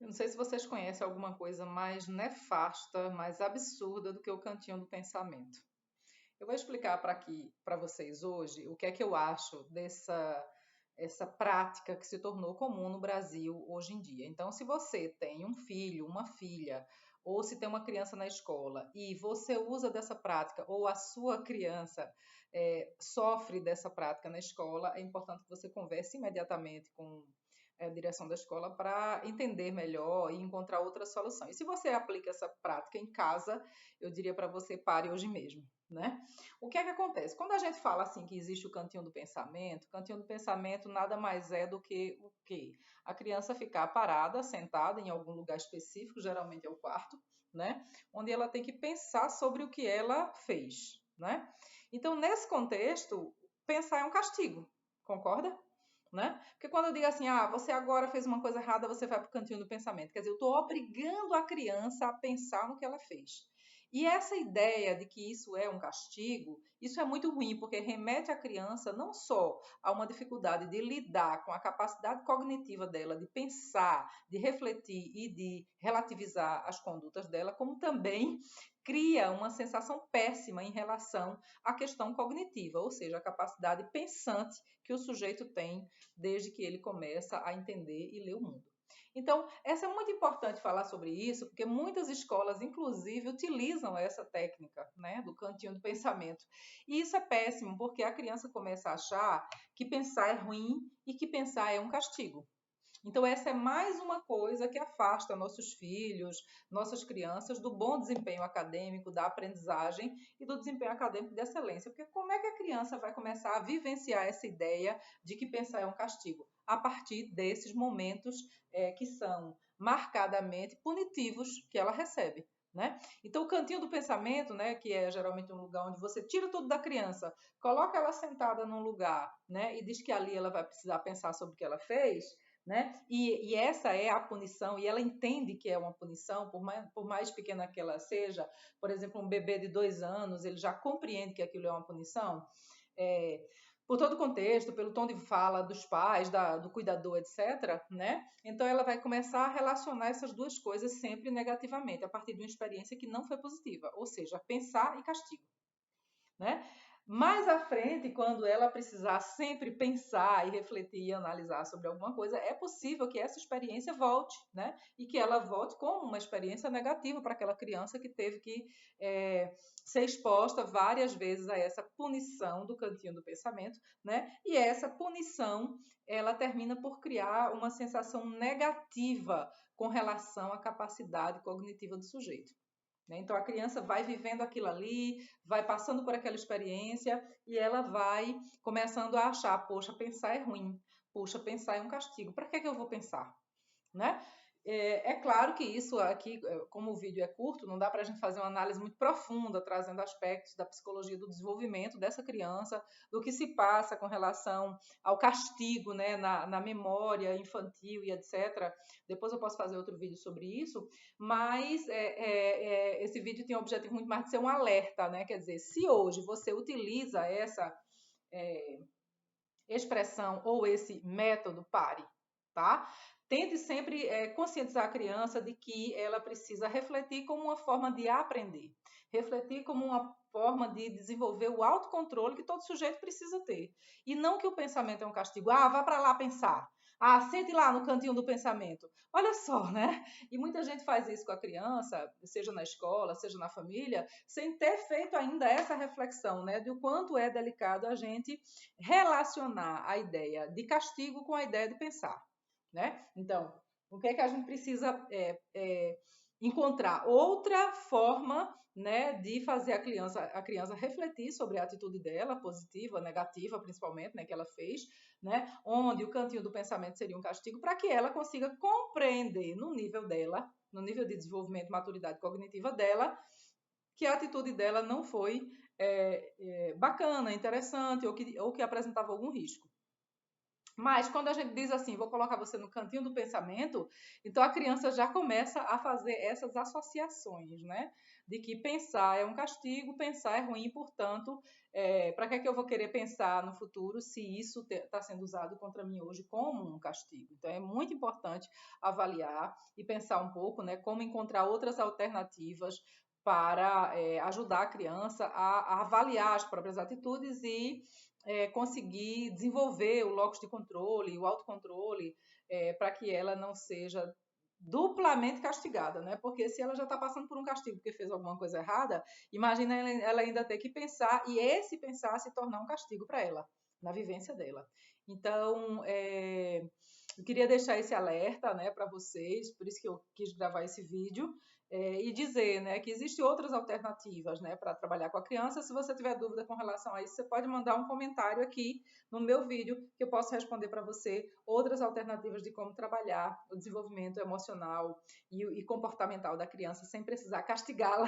Eu não sei se vocês conhecem alguma coisa mais nefasta, mais absurda do que o cantinho do pensamento. Eu vou explicar para vocês hoje o que é que eu acho dessa essa prática que se tornou comum no Brasil hoje em dia. Então, se você tem um filho, uma filha, ou se tem uma criança na escola e você usa dessa prática, ou a sua criança sofre dessa prática na escola, é importante que você converse imediatamente com a direção da escola para entender melhor e encontrar outra solução. E se você aplica essa prática em casa, eu diria para você pare hoje mesmo, né? O que é que acontece? Quando a gente fala assim que existe o cantinho do pensamento nada mais é do que o quê? A criança ficar parada, sentada em algum lugar específico, geralmente é o quarto, né? Onde ela tem que pensar sobre o que ela fez, né? Então, nesse contexto, pensar é um castigo, concorda? Né? Porque quando eu digo assim, você agora fez uma coisa errada, você vai para o cantinho do pensamento. Quer dizer, eu estou obrigando a criança a pensar no que ela fez. E essa ideia de que isso é um castigo, isso é muito ruim, porque remete a criança não só a uma dificuldade de lidar com a capacidade cognitiva dela, de pensar, de refletir e de relativizar as condutas dela, como também cria uma sensação péssima em relação à questão cognitiva, ou seja, a capacidade pensante que o sujeito tem desde que ele começa a entender e ler o mundo. Então, essa é muito importante falar sobre isso, porque muitas escolas, inclusive, utilizam essa técnica, né, do cantinho do pensamento. E isso é péssimo, porque a criança começa a achar que pensar é ruim e que pensar é um castigo. Então, essa é mais uma coisa que afasta nossos filhos, nossas crianças do bom desempenho acadêmico, da aprendizagem e do desempenho acadêmico de excelência. Porque como é que a criança vai começar a vivenciar essa ideia de que pensar é um castigo? A partir desses momentos que são marcadamente punitivos que ela recebe. Né? Então, o cantinho do pensamento, né, que é geralmente um lugar onde você tira tudo da criança, coloca ela sentada num lugar, né, e diz que ali ela vai precisar pensar sobre o que ela fez, né? E essa é a punição, e ela entende que é uma punição, por mais pequena que ela seja. Por exemplo, um bebê de 2 anos, ele já compreende que aquilo é uma punição, é, por todo o contexto, pelo tom de fala dos pais, do cuidador, etc., né? Então ela vai começar a relacionar essas duas coisas sempre negativamente, a partir de uma experiência que não foi positiva, ou seja, pensar e castigo, né? Mais à frente, quando ela precisar sempre pensar e refletir e analisar sobre alguma coisa, é possível que essa experiência volte, né? E que ela volte como uma experiência negativa para aquela criança que teve que ser exposta várias vezes a essa punição do cantinho do pensamento, né? E essa punição, ela termina por criar uma sensação negativa com relação à capacidade cognitiva do sujeito. Então a criança vai vivendo aquilo ali, vai passando por aquela experiência e ela vai começando a achar, poxa, pensar é ruim, poxa, pensar é um castigo. Para que eu vou pensar? Né? É claro que isso aqui, como o vídeo é curto, não dá para a gente fazer uma análise muito profunda, trazendo aspectos da psicologia do desenvolvimento dessa criança, do que se passa com relação ao castigo, né, na memória infantil e etc. Depois eu posso fazer outro vídeo sobre isso, mas esse vídeo tem o objetivo muito mais de ser um alerta, né? Quer dizer, se hoje você utiliza essa é, expressão ou esse método, pare, tá? Tente sempre conscientizar a criança de que ela precisa refletir como uma forma de aprender, refletir como uma forma de desenvolver o autocontrole que todo sujeito precisa ter. E não que o pensamento é um castigo. Vá para lá pensar. Sente lá no cantinho do pensamento. Olha só, né? E muita gente faz isso com a criança, seja na escola, seja na família, sem ter feito ainda essa reflexão, né? De o quanto é delicado a gente relacionar a ideia de castigo com a ideia de pensar, né? Então, o que é que a gente precisa encontrar? Outra forma, né, de fazer a criança refletir sobre a atitude dela, positiva, negativa, principalmente, né, que ela fez, né, onde o cantinho do pensamento seria um castigo, para que ela consiga compreender no nível dela, no nível de desenvolvimento e maturidade cognitiva dela, que a atitude dela não foi bacana, interessante ou que apresentava algum risco. Mas quando a gente diz assim, vou colocar você no cantinho do pensamento, então a criança já começa a fazer essas associações, né? De que pensar é um castigo, pensar é ruim, portanto, para que é que eu vou querer pensar no futuro se isso está sendo usado contra mim hoje como um castigo? Então é muito importante avaliar e pensar um pouco, né? Como encontrar outras alternativas para ajudar a criança a avaliar as próprias atitudes e conseguir desenvolver o locus de controle, o autocontrole, para que ela não seja duplamente castigada, né? Porque se ela já está passando por um castigo porque fez alguma coisa errada, imagina ela ainda ter que pensar e esse pensar se tornar um castigo para ela, na vivência dela. Então, eu queria deixar esse alerta, né, para vocês, por isso que eu quis gravar esse vídeo, e dizer, né, que existem outras alternativas, né, para trabalhar com a criança. Se você tiver dúvida com relação a isso, você pode mandar um comentário aqui no meu vídeo que eu posso responder para você outras alternativas de como trabalhar o desenvolvimento emocional e comportamental da criança sem precisar castigá-la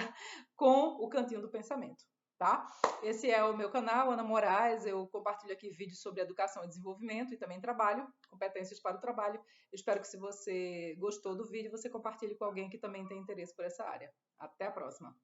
com o cantinho do pensamento. Tá? Esse é o meu canal, Ana Moraes. Eu compartilho aqui vídeos sobre educação e desenvolvimento e também trabalho, competências para o trabalho. Eu espero que, se você gostou do vídeo, você compartilhe com alguém que também tem interesse por essa área. Até a próxima!